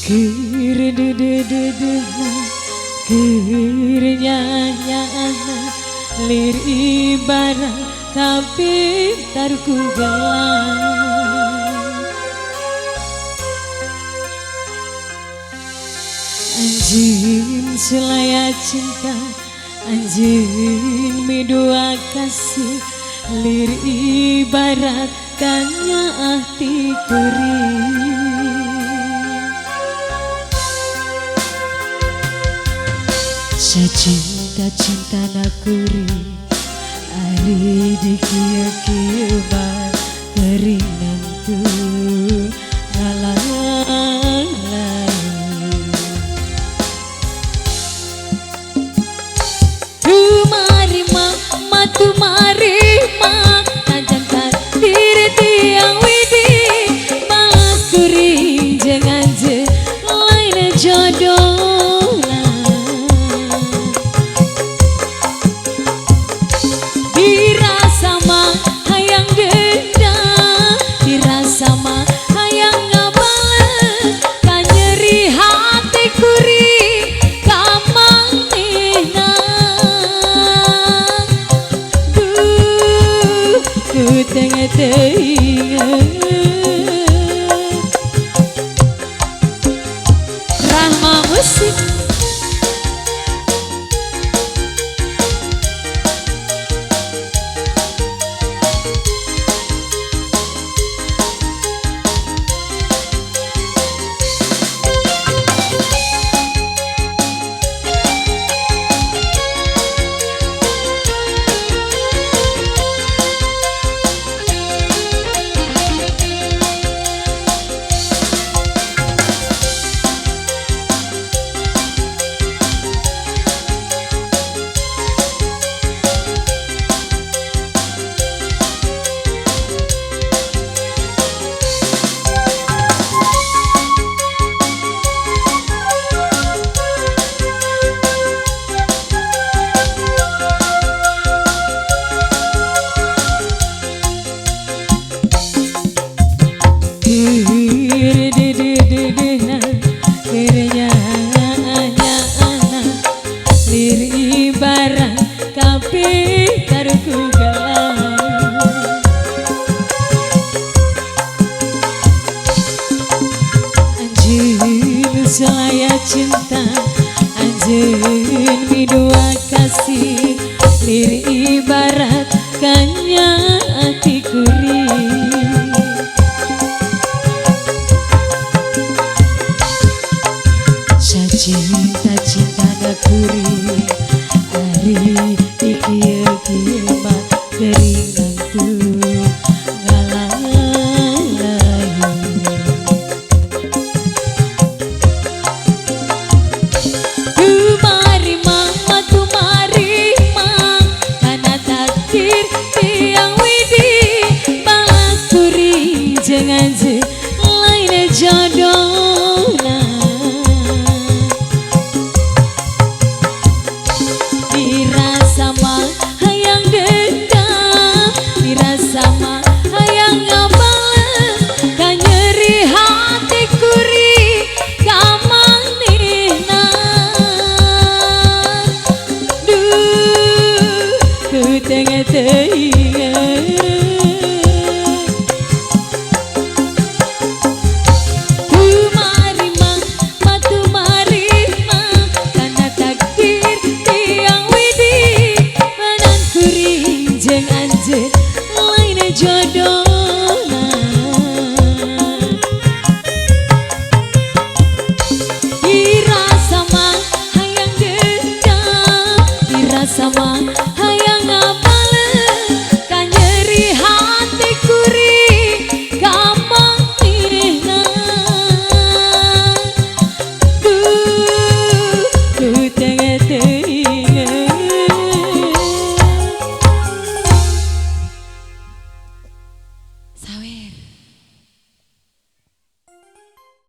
Nyanyi lir ibarat tapi terkugalan anjing selaya cinta anjing midua kasih lir ibarat kanya hati kering cinta nakuri ari di kia bang keringan tu ngalalai tumari ma tumari ma tajam takdir tiang widi balas kuri jangan je lain jodoh Rahma Musik lir ibarat kapi terkugalan anjing selaya cinta anjing midua kasih lir ibarat kanya hati kuri cinta nakuri ari ikia mak keringan tu ngalalai tumari ma karena takdir tiang widi balas kuri jangan je lain jodoh sama